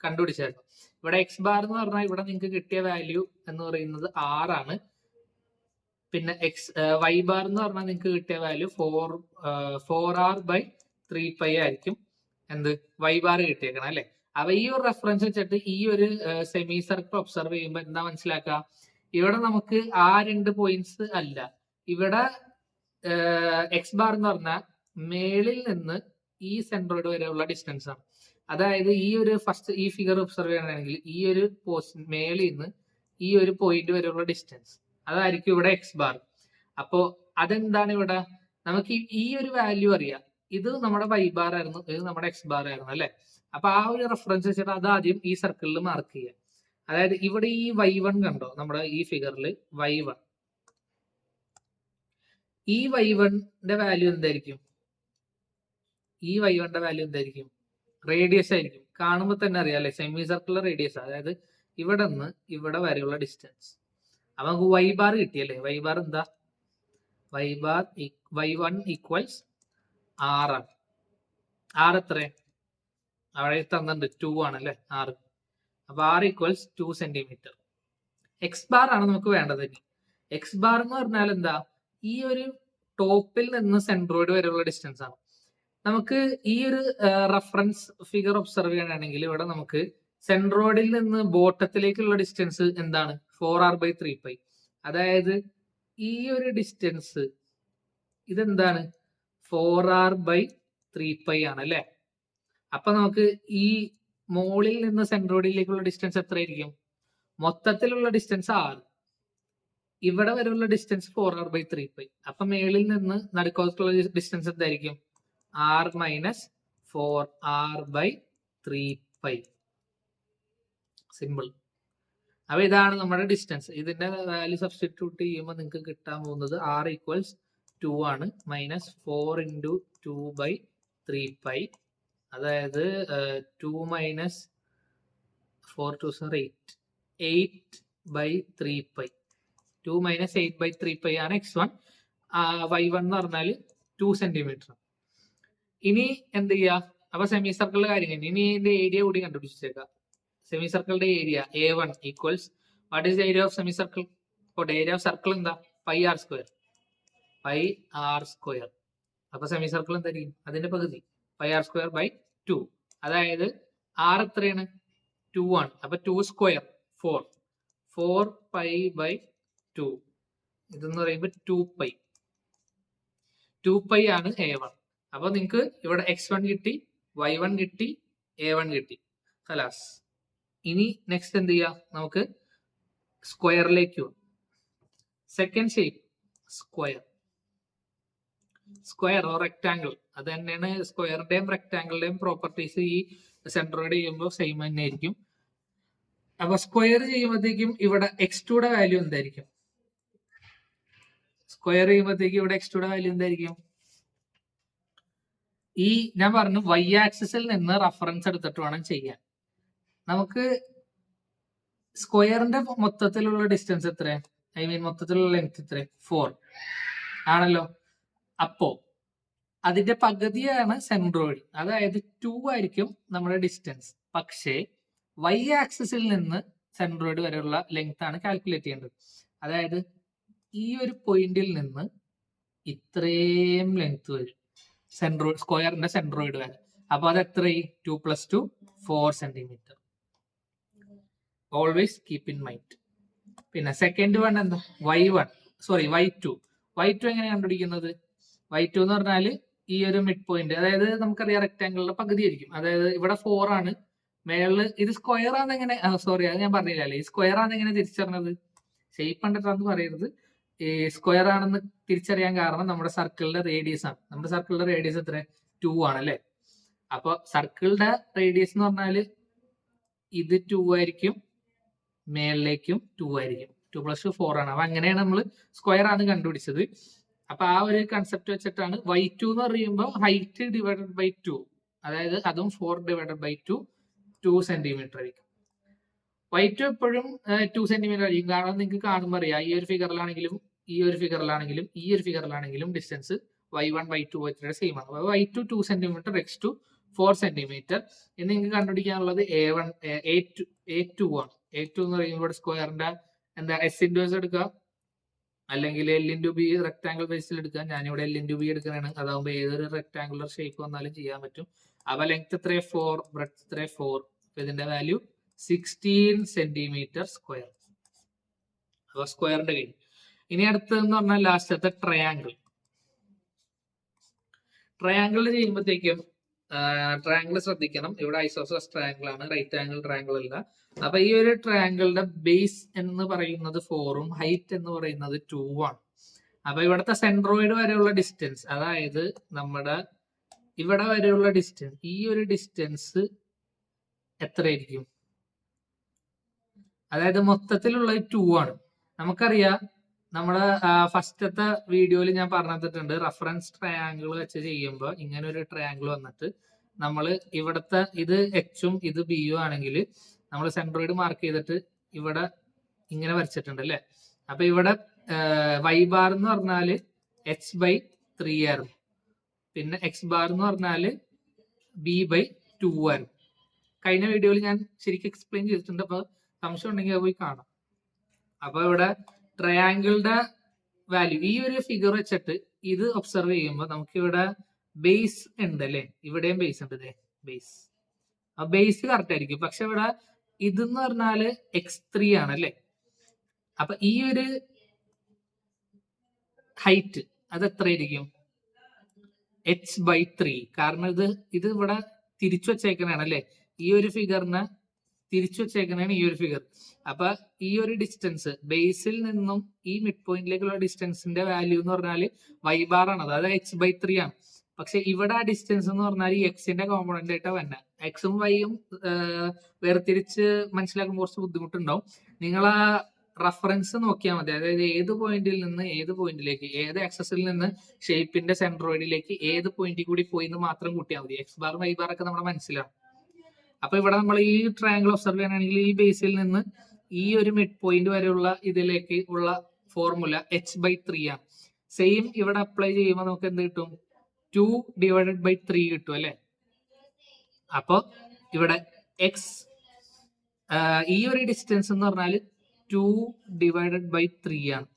കണ്ടുപിടിച്ചായിരുന്നു. ഇവിടെ എക്സ് ബാർ എന്ന് പറഞ്ഞാൽ ഇവിടെ നിങ്ങൾക്ക് കിട്ടിയ വാല്യൂ എന്ന് പറയുന്നത് 6 ആണ്. പിന്നെ വൈ ബാർ എന്ന് പറഞ്ഞാൽ നിങ്ങൾക്ക് കിട്ടിയ വാല്യൂ 4r/3π ആയിരിക്കും. എന്ത്, വൈ ബാർ കിട്ടിയേക്കണം അല്ലെ. അപ്പൊ ഈ ഒരു റെഫറൻസ് വെച്ചിട്ട് ഈ ഒരു സെമി സർക്കിൾ ഒബ്സർവ് ചെയ്യുമ്പോൾ എന്താ മനസ്സിലാക്കുക, ഇവിടെ നമുക്ക് ആ 2 പോയിന്റ്സ് അല്ല, ഇവിടെ എക്സ് ബാർ എന്ന് പറഞ്ഞാൽ മേളിൽ നിന്ന് ഈ സെൻട്രോയിഡ് വരെയുള്ള ഡിസ്റ്റൻസ് ആണ്. അതായത് ഈ ഒരു ഫസ്റ്റ് ഈ ഫിഗർ ഒബ്സർവ് ചെയ്യണമെങ്കിൽ ഈ ഒരു പോസ്റ്റ് മേളിൽ നിന്ന് ഈ ഒരു പോയിന്റ് വരെയുള്ള ഡിസ്റ്റൻസ് അതായിരിക്കും ഇവിടെ എക്സ് ബാർ. അപ്പോ അതെന്താണ്, ഇവിടെ നമുക്ക് ഈ ഒരു വാല്യൂ അറിയാം. ഇത് നമ്മുടെ വൈ ബാർ ആയിരുന്നു, ഇത് നമ്മുടെ എക്സ് ബാർ ആയിരുന്നു അല്ലെ. അപ്പൊ ആ ഒരു റെഫറൻസ് വെച്ചിട്ട് അതാദ്യം ഈ സർക്കിളിൽ മാർക്ക് ചെയ്യുക. അതായത് ഇവിടെ ഈ y1 കണ്ടോ, നമ്മുടെ ഈ ഫിഗറിൽ y1, ഈ y1ന്റെ വാല്യൂ എന്തായിരിക്കും, ഈ y1ന്റെ വാല്യൂ എന്തായിരിക്കും, റേഡിയസ് ആയിരിക്കും. കാണുമ്പോൾ തന്നെ അറിയാം അല്ലെ, സെമി സർക്കിളിലെ റേഡിയസ്. അതായത് ഇവിടെ നിന്ന് ഇവിടെ വരെയുള്ള ഡിസ്റ്റൻസ്. അപ്പൊ നമുക്ക് വൈ ബാർ കിട്ടിയല്ലേ. വൈ ബാർ എന്താ, y1 ഈക്വൽസ് 6 ആണ്. 6 എത്ര, അവിടെ തന്നിട്ടുണ്ട് 2 ആണല്ലേ 6. അപ്പൊ 6 ഈക്വൽസ് 2 സെന്റിമീറ്റർ. എക്സ് ബാർ ആണ് നമുക്ക് വേണ്ടത്. ഇനി എക്സ് ബാർ എന്ന് പറഞ്ഞാൽ എന്താ, ഈ ഒരു ടോപ്പിൽ നിന്ന് സെൻട്രോയിഡ് വരെയുള്ള ഡിസ്റ്റൻസ് ആണ്. നമുക്ക് ഈ ഒരു റെഫറൻസ് ഫിഗർ ഒബ്സർവ് ചെയ്യാനാണെങ്കിൽ ഇവിടെ നമുക്ക് സെൻട്രോയിഡിൽ നിന്ന് ബോട്ടത്തിലേക്കുള്ള ഡിസ്റ്റൻസ് എന്താണ്, 4r/3π. അതായത് ഈ ഒരു ഡിസ്റ്റൻസ് ഇതെന്താണ്, 4r/3π ആണ് അല്ലെ. അപ്പൊ നമുക്ക് ഈ മോളിൽ നിന്ന് സെൻട്രോയിഡിലേക്കുള്ള ഡിസ്റ്റൻസ് എത്രയായിരിക്കും, മൊത്തത്തിലുള്ള ഡിസ്റ്റൻസ് 6, ഇവിടെ വരെയുള്ള ഡിസ്റ്റൻസ് 4r/3π. അപ്പൊ മേളിൽ നിന്ന് നടുക്കോട്ടുള്ള ഡിസ്റ്റൻസ് എന്തായിരിക്കും, r - 4r/3π. സിമ്പിൾ. അപ്പൊ ഇതാണ് നമ്മുടെ ഡിസ്റ്റൻസ്. ഇതിന്റെ വാല്യൂ സബ്സ്റ്റിറ്റ്യൂട്ട് ചെയ്യുമ്പോൾ നിങ്ങൾക്ക് കിട്ടാൻ പോകുന്നത് r ഈക്വൽസ് 2 ആണ്, -4 × 2/3π. അതായത് 2 - 4 2 8 8/3π. 2 - 8/3π ആണ് x1. y1 എന്ന് പറഞ്ഞാൽ 2 സെന്റിമീറ്റർ. ഇനി എന്ത് ചെയ്യാ, അപ്പൊ സെമി സർക്കിളിന്റെ കാര്യം കഴിഞ്ഞു. ഇനി ഇതിന്റെ ഏരിയ കൂടി കണ്ടുപിടിച്ചേക്കാം. സെമി സർക്കിളിന്റെ area A1 equals what is the area of semi circle. അപ്പോൾ ഏരിയ ഓഫ് സർക്കിൾ എന്താ, πr². അപ്പൊ സെമി സർക്കിൾ എന്തായിരിക്കും, അതിന്റെ പകുതി πr²/2. അതായത് r എത്രയാണ്, 2 ആണ്. അപ്പൊ 2² 4π/2. ഇതെന്ന് പറയുമ്പോൾ 2π ആണ് A1. അപ്പൊ നിങ്ങൾക്ക് ഇവിടെ x1 കിട്ടി, y1 കിട്ടി, A1 കിട്ടി. ഖലാസ്. ഇനി നെക്സ്റ്റ് എന്ത് ചെയ്യാം, നമുക്ക് സ്ക്വയറിലേക്ക് പോകും. Second shape square, square or rectangle. അത് തന്നെയാണ് സ്ക്വയറിന്റെയും റെക്ടാംഗിളിന്റെയും പ്രോപ്പർട്ടീസ് ഈ സെൻട്രോയിഡ് ചെയ്യുമ്പോൾ സെയിം തന്നെ ആയിരിക്കും. അപ്പൊ സ്ക്വയർ ചെയ്യുമ്പോഴത്തേക്കും ഇവിടെ x2 വാല്യൂ എന്തായിരിക്കും? സ്ക്വയർ ചെയ്യുമ്പോഴത്തേക്കും ഇവിടെ x2 വാല്യൂ എന്തായിരിക്കും? ഈ ഞാൻ പറഞ്ഞു y ആക്സിസിൽ നിന്ന് റഫറൻസ് എടുത്തിട്ട് വേണം ചെയ്യാൻ. നമുക്ക് സ്ക്വയറിന്റെ മൊത്തത്തിലുള്ള ഡിസ്റ്റൻസ് എത്ര? ഐ മീൻ മൊത്തത്തിലുള്ള ലെങ്ത് എത്ര? 4 ആണല്ലോ. അപ്പോ അതിന്റെ പകുതിയാണ് സെൻട്രോയിഡ്, അതായത് 2 ആയിരിക്കും നമ്മുടെ ഡിസ്റ്റൻസ്. പക്ഷേ y ആക്സിസിൽ നിന്ന് സെൻട്രോയിഡ് വരെയുള്ള ലെങ്ത് ആണ് കാൽക്കുലേറ്റ് ചെയ്യേണ്ടത്. അതായത് ഈ ഒരു പോയിന്റിൽ നിന്ന് ഇത്രയും ലെങ്ത് വരും സെൻട്രോയിഡ്, സ്ക്വയറിന്റെ സെൻട്രോയിഡ് വരെ. അപ്പൊ അത് എത്ര? 2 + 2 4 centimetre. Always keep in mind. പിന്നെ സെക്കൻഡ് വൺ എന്താ? y2 എങ്ങനെ കണ്ടുപിടിക്കുന്നത്? y2 എന്ന് പറഞ്ഞാല് ഈ ഒരു മിഡ് പോയിന്റ്, അതായത് നമുക്കറിയാം റെക്ടാംഗിളിന്റെ പകുതി ആയിരിക്കും. അതായത് ഇവിടെ 4 ആണ്, മേളില് ഇത് സ്ക്വയർ ആണെന്ന് എങ്ങനെ, സോറി അത് ഞാൻ പറഞ്ഞില്ലല്ലേ, ഈ സ്ക്വയർ ആണെന്ന് എങ്ങനെ തിരിച്ചറിഞ്ഞത്? ഷേപ്പ് കണ്ടിട്ടാന്ന് പറയരുത്. ഈ സ്ക്വയർ ആണെന്ന് തിരിച്ചറിയാൻ കാരണം നമ്മുടെ സർക്കിളിന്റെ റേഡിയസ് ആണ്. നമ്മുടെ സർക്കിളിന്റെ റേഡിയസ് എത്ര? 2 ആണ് അല്ലെ. അപ്പൊ സർക്കിളിന്റെ റേഡിയസ് എന്ന് പറഞ്ഞാല് ഇത് 2 ആയിരിക്കും, മേളിലേക്കും 2 ആയിരിക്കും. 2 + 2 4 ആണ്. അപ്പൊ അങ്ങനെയാണ് നമ്മൾ സ്ക്വയർ ആണ് കണ്ടുപിടിച്ചത്. അപ്പൊ ആ ഒരു കൺസെപ്റ്റ് വെച്ചിട്ടാണ് y2 എന്ന് പറയുമ്പോൾ ഹൈറ്റ് ഡിവൈഡഡ് ബൈ 2, അതായത് അതും 4 ഡിവൈഡഡ് ബൈ 2 സെന്റിമീറ്റർ ആയിരിക്കും. y2 എപ്പോഴും 2 സെന്റിമീറ്റർ ആയിരിക്കും. കാരണം നിങ്ങൾക്ക് കാണുമ്പോൾ അറിയാം, ഈ ഒരു ഫിഗറിലാണെങ്കിലും ഈ ഒരു ഫിഗറിലാണെങ്കിലും ഈ ഒരു ഫിഗറിലാണെങ്കിലും distance y1 y2 y3 same ആണ്. y2 2 centimetre, x2 4 centimetre. ഇനി നിങ്ങൾക്ക് കണ്ടുപിടിക്കാനുള്ളത് a2 ആണ്. a2 എന്ന് പറയുമ്പോൾ സ്ക്വയറിന്റെ എന്താ s എടുക്കുക, അല്ലെങ്കിൽ l × b റെക്ടാംഗിൾ ബേസിൽ എടുക്കുക. ഞാനിവിടെ l × b എടുക്കുന്നതാണ്. അതാകുമ്പോൾ ഏതൊരു റെക്ടാംഗുലർ ഷേപ്പ് വന്നാലും ചെയ്യാൻ പറ്റും. അപ്പൊ ലെങ്ത് എത്ര? 4, ബ്രെഡ്ത്ത് എത്ര? 4. ഇതിന്റെ വാല്യൂ 16 സെന്റിമീറ്റർ സ്ക്വയർ. അപ്പൊ സ്ക്വയറിന്റെ കഴിഞ്ഞു. ഇനി അടുത്തതെന്ന് പറഞ്ഞാൽ ലാസ്റ്റത്തെ ട്രയാങ്കിൾ. ട്രയാങ്കിൾ ചെയ്യുമ്പോഴത്തേക്കും ട്രയാങ്കിൾ ശ്രദ്ധിക്കണം. ഇവിടെ ഐസോസെലസ് ട്രയാങ്കിൾ ആണ്, റൈറ്റ് ആംഗിൾ ട്രയാങ്കിൾ അല്ല. അപ്പൊ ഈ ഒരു ട്രയാങ്കിളിന്റെ ബേസ് എന്ന് പറയുന്നത് 4ഉം ഹൈറ്റ് എന്ന് പറയുന്നത് 2 ആണ്. അപ്പൊ ഇവിടുത്തെ സെൻട്രോയിഡ് വരെയുള്ള ഡിസ്റ്റൻസ്, അതായത് നമ്മുടെ ഇവിടെ വരെയുള്ള ഡിസ്റ്റൻസ്, ഈ ഒരു ഡിസ്റ്റൻസ് എത്രയായിരിക്കും? അതായത് മൊത്തത്തിലുള്ള 2 ആണ്. നമുക്കറിയാം, നമ്മുടെ ഫസ്റ്റത്തെ വീഡിയോയിൽ ഞാൻ പറഞ്ഞിട്ടുണ്ട്, റഫറൻസ് ട്രയാങ്കിൾ വെച്ച് ചെയ്യുമ്പോൾ ഇങ്ങനെ ഒരു ട്രയാങ്കിൾ വന്നിട്ട് നമ്മൾ ഇവിടുത്തെ ഇത് എച്ചും ഇത് ബിയും ആണെങ്കിൽ നമ്മൾ സെൻട്രോയിഡ് മാർക്ക് ചെയ്തിട്ട് ഇവിടെ ഇങ്ങനെ വരച്ചിട്ടുണ്ട് അല്ലെ. അപ്പൊ ഇവിടെ y ബാർ എന്ന് പറഞ്ഞാല് h/3 ആയിരുന്നു, പിന്നെ x ബാർ എന്ന് പറഞ്ഞാല് b/2 ആയിരുന്നു. കഴിഞ്ഞ വീഡിയോയിൽ ഞാൻ ശരിക്കും എക്സ്പ്ലെയിൻ ചെയ്തിട്ടുണ്ട്. അപ്പൊ സംശയം ഉണ്ടെങ്കിൽ അത് പോയി കാണാം. അപ്പൊ ഇവിടെ ട്രയാങ്കിളിന്റെ വാല്യൂ ഈ ഒരു ഫിഗർ വെച്ചിട്ട് ഇത് ഒബ്സർവ് ചെയ്യുമ്പോൾ നമുക്ക് ഇവിടെ ബേസ് ഉണ്ട് അല്ലെ, ഇവിടെയും ബേസ് ഉണ്ട്. ബേസ്, ആ ബേസ് കറക്റ്റ് ആയിരിക്കും. പക്ഷെ ഇവിടെ ഇതെന്ന് പറഞ്ഞാല് x3 ആണ് അല്ലെ. അപ്പൊ ഈ ഒരു ഹൈറ്റ് അത് എത്രയായിരിക്കും? h/3. കാരണം ഇത് ഇവിടെ തിരിച്ചു വെച്ചേക്കണാണ് അല്ലെ. ഈ ഒരു ഫിഗറിനെ തിരിച്ചു വെച്ചേക്കണാണ് ഈ ഒരു ഫിഗർ. അപ്പൊ ഈ ഒരു ഡിസ്റ്റൻസ് ബേസിൽ നിന്നും ഈ മിഡ് പോയിന്റിലേക്കുള്ള ഡിസ്റ്റൻസിന്റെ വാല്യൂ എന്ന് പറഞ്ഞാൽ y ബാർ ആണ്, അതായത് h/3 ആണ്. പക്ഷെ ഇവിടെ ആ ഡിസ്റ്റൻസ് എന്ന് പറഞ്ഞാൽ ഈ എക്സിന്റെ കോമ്പണന്റ് ആയിട്ടാ വന്നെ. എക്സും വൈയും വേർതിരിച്ച് മനസ്സിലാക്കുമ്പോൾ കുറച്ച് ബുദ്ധിമുട്ടുണ്ടാവും. നിങ്ങൾ ആ റഫറൻസ് നോക്കിയാൽ മതി. അതായത് ഏത് പോയിന്റിൽ നിന്ന് ഏത് പോയിന്റിലേക്ക്, ഏത് ആക്സസിൽ നിന്ന് ഷേപ്പിന്റെ സെൻട്രോയിഡിലേക്ക് ഏത് പോയിന്റിൽ കൂടി പോയി എന്ന് മാത്രം കൂട്ടിയാൽ മതി. എക്സ് ബാർ y ബാർ ഒക്കെ നമ്മുടെ മനസ്സിലാണ്. അപ്പൊ ഇവിടെ നമ്മൾ ഈ ട്രയാങ്കിൾ ഒബ്സർവ് ചെയ്യണമെങ്കിൽ ഈ ബേസിൽ നിന്ന് ഈ ഒരു മിഡ് പോയിന്റ് വരെയുള്ള ഇതിലേക്ക് ഉള്ള ഫോർമുല h/3 ആണ്. സെയിം ഇവിടെ അപ്ലൈ ചെയ്യുമ്പോൾ നമുക്ക് എന്ത് കിട്ടും? 2/3 കിട്ടും അല്ലെ. അപ്പൊ ഇവിടെ എക്സ് ഈ ഒരു ഡിസ്റ്റൻസ് എന്ന് പറഞ്ഞാൽ 2/3 ആണ്.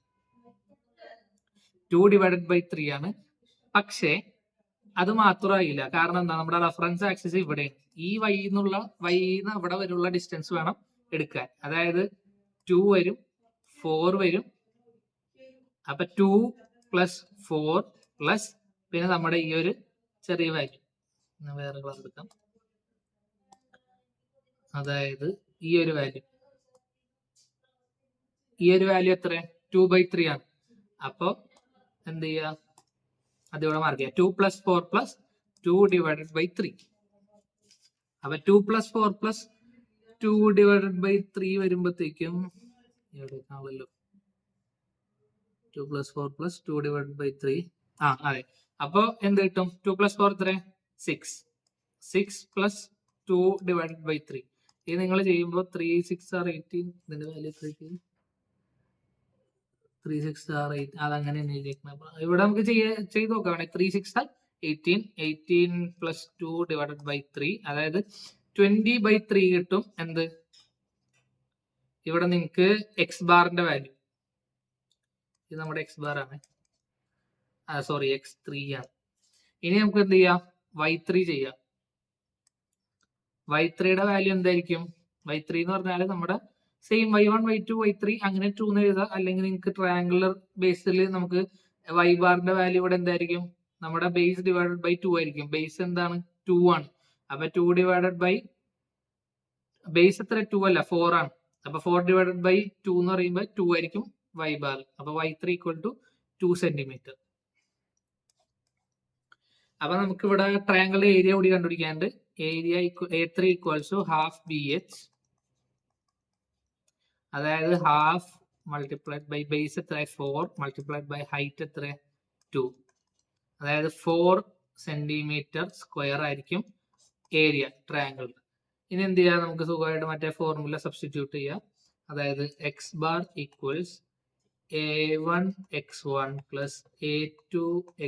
2/3 ആണ്. പക്ഷേ അത് മാത്രമായില്ല. കാരണം എന്താ? നമ്മുടെ റഫറൻസ് ആക്സിസ് ഇവിടെ, ഈ വൈന്ന് അവിടെ വരെയുള്ള ഡിസ്റ്റൻസ് വേണം എടുക്കാൻ. അതായത് 2 വരും, 4 വരും. അപ്പൊ 2 + 4 പ്ലസ് പിന്നെ നമ്മുടെ ഈ ഒരു ചെറിയ വാല്യൂ വേറെ കളർ എടുക്കാം. അതായത് ഈ ഒരു വാല്യൂ എത്ര 2/3 ആണ്. അപ്പൊ എന്ത് ചെയ്യാ, അതിവിടെ മാർക്ക് ചെയ്യാം. 2 + 4 + 2 / 3. അപ്പൊ 2 + 4 + 2 / 3 വരുമ്പോഴത്തേക്കും ആണല്ലോ 2 + 4 + 2 / 3. അതെ. അപ്പൊ എന്ത് കിട്ടും? 2 + 4 എത്ര? 6. 6 + 2 / 3. ഇത് നിങ്ങൾ ചെയ്യുമ്പോൾ 3 6 are 18. ഇതിന്റെ വാല്യൂ 3 6 are 8. അതങ്ങനെ തന്നെ എഴുതിയേക്കണം. ഇവിടെ നമുക്ക് ചെയ്ത് നോക്കാം. 3 6 are 18. 18 + 2 / 3. അതായത് 20/3 കിട്ടും. എന്ത് ഇവിടെ നിങ്ങൾക്ക് എക്സ് ബാറിന്റെ വാല്യൂ, ഇത് നമ്മുടെ എക്സ് ബാർ ആണ്, സോറി x3 ആണ്. ഇനി നമുക്ക് എന്ത് ചെയ്യാം, y3 ചെയ്യാം. y3യുടെ വാല്യൂ എന്തായിരിക്കും? y3 എന്ന് പറഞ്ഞാൽ നമ്മുടെ സെയിം y1 y2 y3 അങ്ങനെ 2 എന്ന് എഴുതാം. അല്ലെങ്കിൽ നിങ്ങൾക്ക് ട്രയാങ്കുലർ ബേസിൽ നമുക്ക് y ബാറിന്റെ വാല്യൂ ഇവിടെ എന്തായിരിക്കും? നമ്മുടെ ബേസ് / 2 ആയിരിക്കും. ബേസ് എന്താണ്? 2 ആണ്. അപ്പൊ 2 / ബേസ് എത്ര? 2 അല്ല, 4 ആണ്. അപ്പൊ 4 / 2 എന്ന് പറയുമ്പോൾ 2 ആയിരിക്കും y ബാർ. അപ്പൊ y3 = 2 സെന്റിമീറ്റർ. അപ്പൊ നമുക്ക് ഇവിടെ ട്രയാങ്കിളിന്റെ ഏരിയ കൂടി കണ്ടുപിടിക്കാണ്ട്. ഏരിയ A3 = ½ BH, അതായത് ഹാഫ് മൾട്ടിപ്ലൈഡ് ബൈ ബേസ് എത്ര? 4 മൾട്ടിപ്ലൈഡ് ബൈ ഹൈറ്റ് എത്ര? 2. അതായത് 4 സെന്റിമീറ്റർ സ്ക്വയർ ആയിരിക്കും ഏരിയ ട്രയാങ്കിൾ. ഇനി എന്ത് ചെയ്യാം, നമുക്ക് സുഖമായിട്ട് മറ്റേ ഫോർമുല സബ്സ്റ്റിറ്റ്യൂട്ട് ചെയ്യാം. അതായത് X bar = A1 x1 + A2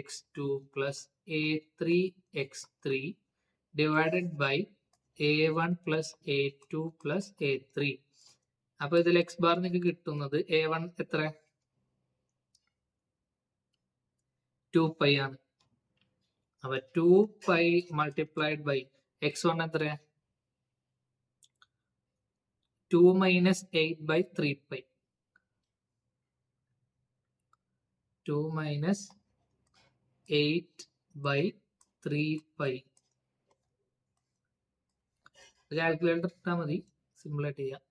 x2 + A3 x3 divided by A1 + A2 + A3. അപ്പൊ ഇതിൽ എക്സ് ബാർ നിങ്ങൾക്ക് കിട്ടുന്നത് A1 എത്ര? 2π ആണ്. അപ്പൊ 2π മൾട്ടിപ്ലൈഡ് ബൈ x1 എത്ര? 2 - 8/3π. 2 - 8/3π. കാൽക്കുലേറ്റർ ഇട്ടാൽ മതി, സിമ്പിൾ ആയിട്ട് ചെയ്യാം.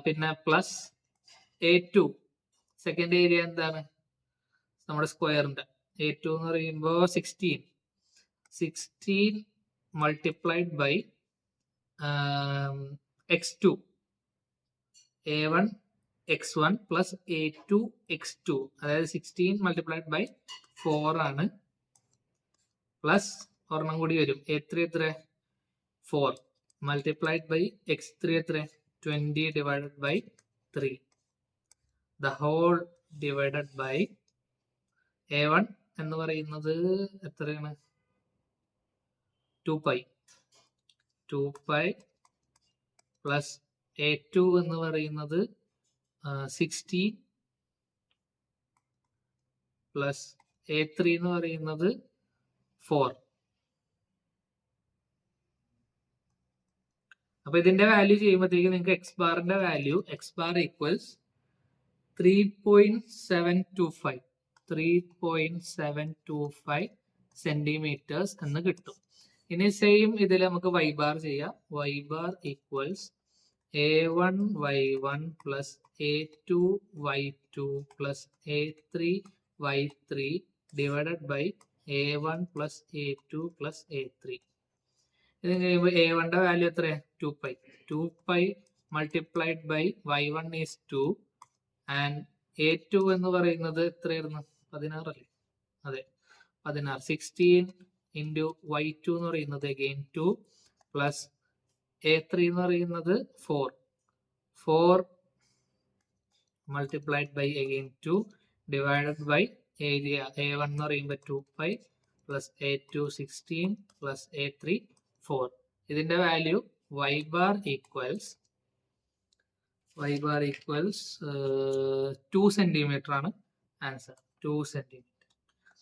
പിന്നെ പ്ലസ് A2 സെക്കൻഡ് ഏരിയ എന്താണ്? നമ്മുടെ സ്ക്വയറിന്റെ A2 എന്ന് പറയുമ്പോൾ 16 multiplied by x2 A1 x1 + A2 x2, അതായത് 16 മൾട്ടിപ്ലൈഡ് ബൈ 4 ആണ്. പ്ലസ് ഒരെണ്ണം കൂടി വരും. A3 എത്ര? 4 മൾട്ടിപ്ലൈഡ് ബൈ x3 എത്ര? 20 divided by 3 the whole divided by A1 എന്ന് പറയുന്നത് എത്രയാണ്? 2π പ്ലസ് A2 എന്ന് പറയുന്നത് 16 പ്ലസ് A3 എന്ന് പറയുന്നത് 4. അപ്പൊ ഇതിന്റെ വാല്യൂ ചെയ്യുമ്പോഴത്തേക്ക് നിങ്ങൾക്ക് എക്സ് ബാറിന്റെ വാല്യൂ x ബാർ = 3.725 സെന്റിമീറ്റേഴ്സ് എന്ന് കിട്ടും. ഇനി സെയിം ഇതിൽ നമുക്ക് y ബാർ ചെയ്യാം. y bar = A1 y1 + A2 y2 + A3 y3 divided by A1 + A2 + A3. ഇത് കഴിയുമ്പോൾ A1ന്റെ വാല്യൂ എത്ര? 2π multiplied by y1 is 2 and A2 എന്ന് പറയുന്നത് എത്രയായിരുന്നു? 16 അല്ലേ? അതെ, 16. 16 ഇൻറ്റു y2 എന്ന് പറയുന്നത് അഗെയിൻ 2 പ്ലസ് A3 എന്ന് പറയുന്നത് 4 multiplied by again 2 divided by area A1 എന്ന് പറയുമ്പോൾ 2π പ്ലസ് A2 16 പ്ലസ് A3 4. ഇതിന്റെ value y bar equals 2 centimetre ആണ് ആൻസർ. 2 സെന്റിമീറ്റർ.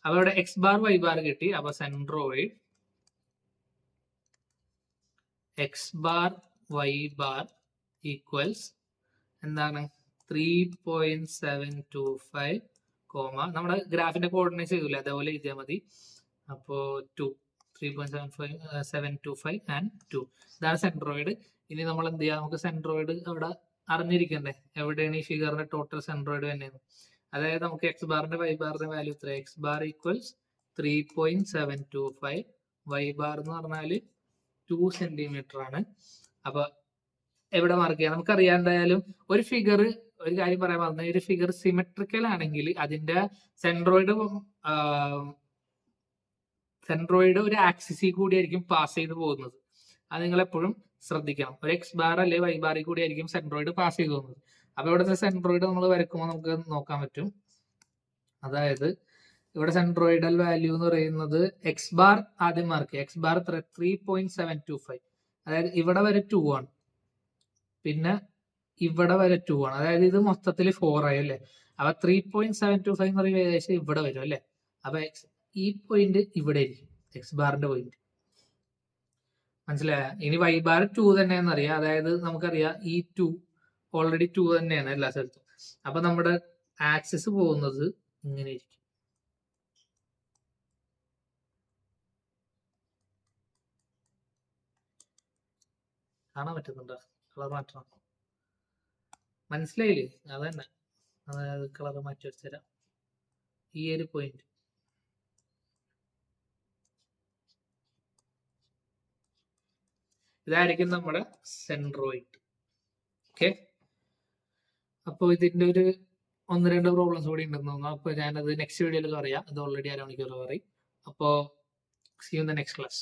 അപ്പൊ ഇവിടെ എക്സ് ബാർ y ബാർ കിട്ടി. അപ്പൊ centroid X bar y bar equals എന്താണ്? 3.725 നമ്മുടെ ഗ്രാഫിന്റെ കോർഡിനേറ്റ്സ് ചെയ്യൂല, അതേപോലെ എഴുതിയാൽ മതി. അപ്പോ 2 3.725 ആൻഡ് 2. ഇതാണ് സെൻട്രോയിഡ്. ഇനി നമ്മൾ എന്ത് ചെയ്യാം, നമുക്ക് സെൻട്രോയിഡ് അവിടെ അറിഞ്ഞിരിക്കണ്ടേ, എവിടെയാണ് ഈ ഫിഗറിന്റെ ടോട്ടൽ സെൻട്രോയിഡ് തന്നെയാണ്. അതായത് നമുക്ക് എക്സ് ബാറിന്റെ വൈ ബാറിന്റെ വാല്യൂ എത്ര, X bar equals 3.725, Y bar എന്ന് പറഞ്ഞാൽ 2 സെന്റിമീറ്റർ ആണ്. അപ്പൊ എവിടെ മാർക്ക് ചെയ്യാം, നമുക്കറിയാം എന്തായാലും ഒരു ഫിഗർ, ഒരു കാര്യം പറയാൻ പറഞ്ഞ, ഒരു ഫിഗർ സിമെട്രിക്കൽ ആണെങ്കിൽ അതിന്റെ സെൻട്രോയിഡ് ഒരു ആക്സിസിൽ കൂടി ആയിരിക്കും പാസ് ചെയ്ത് പോകുന്നത്. അത് നിങ്ങൾ എപ്പോഴും ശ്രദ്ധിക്കണം. ഒരു എക്സ് ബാർ അല്ലെ വൈ ബാറിൽ കൂടി ആയിരിക്കും സെൻട്രോയിഡ് പാസ് ചെയ്ത് പോകുന്നത്. അപ്പൊ ഇവിടുത്തെ സെൻട്രോയിഡ് നമ്മൾ വരയ്ക്കുമ്പോൾ നമുക്ക് നോക്കാൻ പറ്റും. അതായത് ഇവിടെ സെൻട്രോയിഡൽ വാല്യൂ എന്ന് പറയുന്നത് എക്സ് ബാർ ആദ്യം മാർക്ക് ചെയ്യുക. എക്സ് ബാർ 3.725, അതായത് ഇവിടെ വരെ 2 ആണ്, പിന്നെ ഇവിടെ വരെ 2 ആണ്. അതായത് ഇത് മൊത്തത്തിൽ 4 ആയി അല്ലേ. അപ്പൊ 3.725 എന്ന് പറയുമ്പോൾ ഏകദേശം ഇവിടെ വരും അല്ലെ. അപ്പൊ ഈ പോയിന്റ് ഇവിടെ ആയിരിക്കും എക്സ് ബാറിന്റെ പോയിന്റ്. മനസ്സിലായ? ഇനി വൈ ബാർ 2 തന്നെയാണെന്ന് അറിയാം. അതായത് നമുക്കറിയാം ഈ 2 ഓൾറെഡി 2 തന്നെയാണ് എല്ലാ സ്ഥലത്തും. അപ്പൊ നമ്മുടെ ആക്സിസ് പോകുന്നത് ഇങ്ങനെ ഇരിക്കും. കാണാൻ പറ്റുന്നുണ്ടോ? കളർ മാറ്റണം. മനസ്സിലായില്ലേ? അതന്നെ, അതായത് കളർ മാറ്റി വെച്ച് തരാം. ഈ ഒരു പോയിന്റ് ഇതായിരിക്കും നമ്മുടെ സെൻട്രോയിഡ്. ഓക്കെ, അപ്പോൾ ഇതിന്റെ ഒരു 1-2 പ്രോബ്ലംസ് കൂടി ഉണ്ടെന്ന് തോന്നുന്നു. അപ്പൊ ഞാനത് നെക്സ്റ്റ് വീഡിയോയിൽ പറയാം. അത് ഓൾറെഡി 1/2 മണിക്കൂർ പറയും. അപ്പോൾ see you in the next class.